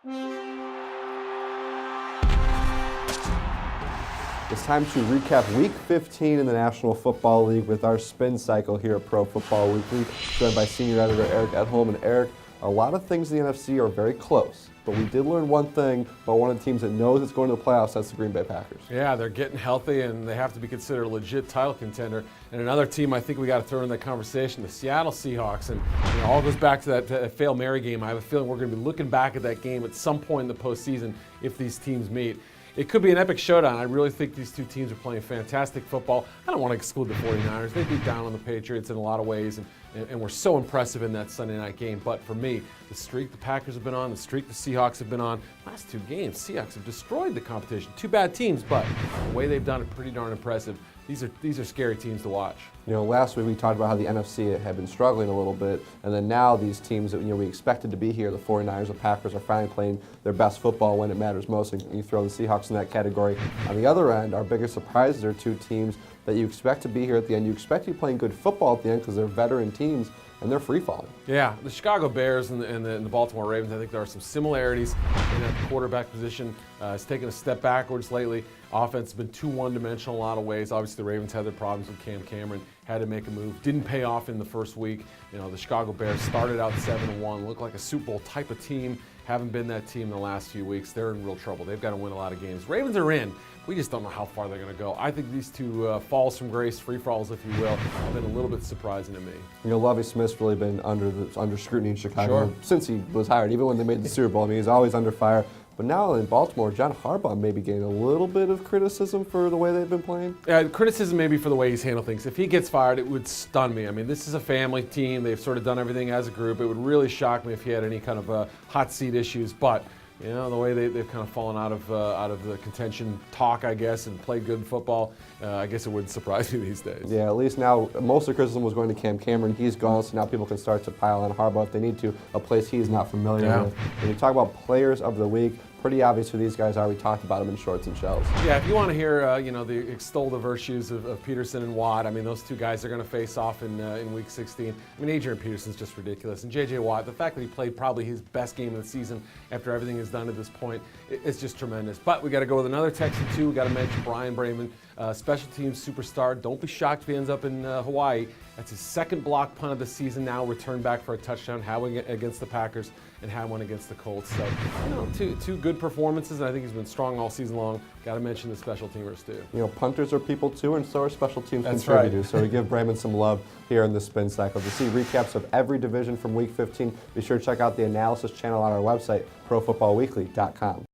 It's time to recap Week 15 in the National Football League with our spin cycle here at Pro Football Weekly, joined by senior editor Eric Edholm. And Eric, a lot of things in the NFC are very close, but we did learn one thing about one of the teams that knows it's going to the playoffs. That's the Green Bay Packers. Yeah, they're getting healthy, and they have to be considered a legit title contender. And another team I think we got to throw in that conversation, the Seattle Seahawks. And it all goes back to that Fail Mary game. I have a feeling we're going to be looking back at that game at some point in the postseason if these teams meet. It could be an epic showdown. I really think these two teams are playing fantastic football. I don't want to exclude the 49ers. They beat down on the Patriots in a lot of ways and were so impressive in that Sunday night game. But for me, the streak the Packers have been on, the streak the Seahawks have been on, last two games, Seahawks have destroyed the competition. Two bad teams, but the way they've done it, pretty darn impressive. These are scary teams to watch. You know, last week we talked about how the NFC had been struggling a little bit, and then now these teams that we expected to be here, the 49ers, the Packers, are finally playing their best football when it matters most, and you throw the Seahawks in that category. On the other end, our biggest surprises are two teams that you expect to be here at the end. You expect to be playing good football at the end because they're veteran teams, and they're free-falling. Yeah, the Chicago Bears and the Baltimore Ravens, I think there are some similarities in that quarterback position. It's taken a step backwards lately. Offense has been too one-dimensional in a lot of ways. Obviously, the Ravens had their problems with Cam Cameron, had to make a move. Didn't pay off in the first week. You know, the Chicago Bears started out 7-1, looked like a Super Bowl type of team. Haven't been that team in the last few weeks. They're in real trouble. They've got to win a lot of games. Ravens are in. We just don't know how far they're going to go. I think these two falls from grace, free falls, if you will, have been a little bit surprising to me. You know, Lovie Smith's really been under scrutiny in Chicago since he was hired. Even when they made the Super Bowl, I mean, he's always under fire. But now in Baltimore, John Harbaugh may be getting a little bit of criticism for the way they've been playing. Criticism maybe for the way he's handled things. If he gets fired, it would stun me. I mean, this is a family team. They've sort of done everything as a group. It would really shock me if he had any kind of hot seat issues. But you know, the way they've kind of fallen out of the contention talk, I guess, and played good football, I guess it wouldn't surprise me these days. Yeah, at least now most of the criticism was going to Cam Cameron. He's gone, so now people can start to pile on Harbaugh if they need to, a place he's not familiar with. When you talk about players of the week, pretty obvious who these guys are. We talked about them in shorts and shells. Yeah, if you want to hear, the extol the virtues of Peterson and Watt, I mean, those two guys are going to face off in Week 16. I mean, Adrian Peterson's just ridiculous. And J.J. Watt, the fact that he played probably his best game of the season after everything is done at this point, it's just tremendous. But we got to go with another Texan, too. We got to mention Brian Brayman, special teams superstar. Don't be shocked if he ends up in Hawaii. That's his second block punt of the season now, returned back for a touchdown, had one against the Packers and had one against the Colts. So, you know, two good performances, and I think he's been strong all season long. Got to mention the special teamers, too. You know, punters are people, too, and so are special teams That's contributors. Right. So we give Brayman some love here in the spin cycle. To see recaps of every division from Week 15, be sure to check out the analysis channel on our website, profootballweekly.com.